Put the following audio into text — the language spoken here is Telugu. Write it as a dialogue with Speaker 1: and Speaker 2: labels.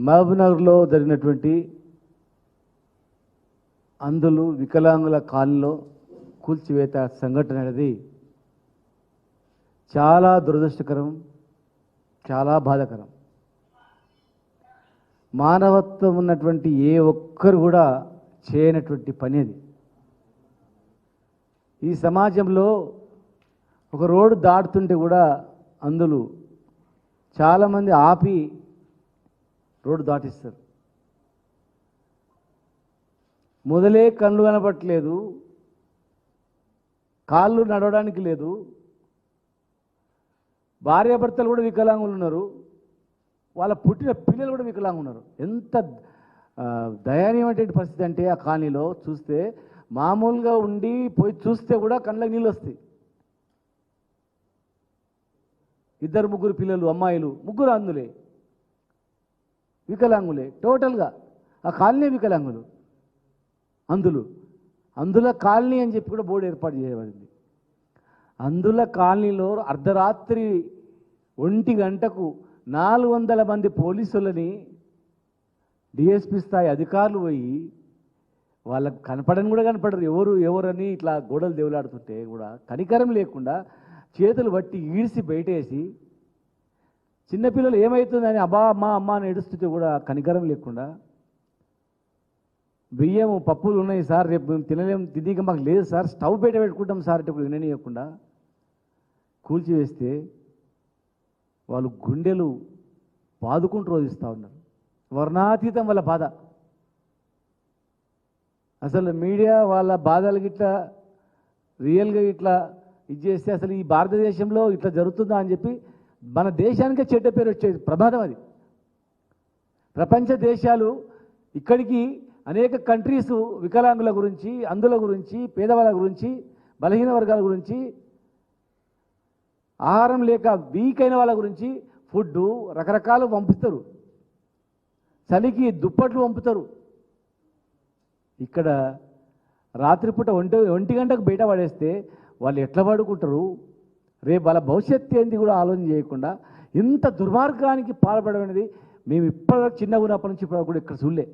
Speaker 1: మహబూబ్నగర్లో జరిగినటువంటి అంధులు వికలాంగుల కాలనీలో కూల్చివేత సంఘటన అనేది చాలా దురదృష్టకరం, చాలా బాధాకరం. మానవత్వం ఉన్నటువంటి ఏ ఒక్కరు కూడా చేయనటువంటి పని అది. ఈ సమాజంలో ఒక రోడ్డు దాటుతుంటే కూడా అంధులు చాలామంది ఆపి రోడ్డు దాటిస్తారు. మొదలే కళ్ళు కనపట్లేదు, కాళ్ళు నడవడానికి లేదు, భార్యాభర్తలు కూడా వికలాంగులు ఉన్నారు, వాళ్ళ పుట్టిన పిల్లలు కూడా వికలాంగులు ఉన్నారు. ఎంత దయనీయమైనటువంటి పరిస్థితి అంటే ఆ కాలనీలో చూస్తే మామూలుగా ఉండి పోయి చూస్తే కూడా కళ్ళకి నీళ్ళు వస్తాయి. ఇద్దరు ముగ్గురు పిల్లలు, అమ్మాయిలు, ముగ్గురు అందులే వికలాంగులే. టోటల్గా ఆ కాలనీ వికలాంగులు, అందుల కాలనీ అని చెప్పి కూడా బోర్డు ఏర్పాటు చేయబడింది. అందుల కాలనీలో అర్ధరాత్రి 1 గంటకు 400 మంది పోలీసులని డిఎస్పీ స్థాయి అధికారులు పోయి వాళ్ళకు కనపడని కూడా కనపడరు, ఎవరని ఇట్లా గోడలు దేవులాడుతుంటే కూడా కనికరం లేకుండా చేతులు బట్టి ఈడ్చి బయటేసి చిన్నపిల్లలు ఏమవుతుందని అబ్బా అమ్మ అని ఏడుస్తుంటే కూడా కనికరం లేకుండా, బియ్యం పప్పులు ఉన్నాయి సార్, రేపు మేము తినక మాకు లేదు సార్, స్టవ్ బయట పెట్టుకుంటాం సార్ అంటే విననీయకుండా కూల్చివేస్తే వాళ్ళు గుండెలు బాదుకుంటూ రోధిస్తూ ఉన్నారు. వర్ణాతీతం వాళ్ళ బాధ. అసలు మీడియా వాళ్ళ బాధలు గిట్లా రియల్గా ఇట్లా ఇది చేస్తే అసలు ఈ భారతదేశంలో ఇట్లా జరుగుతుందా అని చెప్పి మన దేశానికే చెడ్డ పేరు వచ్చేది ప్రమాదం అది. ప్రపంచ దేశాలు ఇక్కడికి అనేక కంట్రీస్ వికలాంగుల గురించి, అంధుల గురించి, పేదవాళ్ళ గురించి, బలహీన వర్గాల గురించి, ఆహారం లేక వీక్ అయిన వాళ్ళ గురించి ఫుడ్డు రకరకాలు పంపిస్తారు, చలికి దుప్పట్లు పంపుతారు. ఇక్కడ రాత్రిపూట 1 గంటకు బయట పడేస్తే వాళ్ళు ఎట్లా పడుకుంటారు, రేపు వాళ్ళ భవిష్యత్తు ఏంది కూడా ఆలోచన చేయకుండా ఇంత దుర్మార్గానికి పాల్పడమనేది మేము ఇప్పటివరకు చిన్నగా ఉన్నప్పటి నుంచి ఇప్పుడు కూడా ఇక్కడ చూడలే.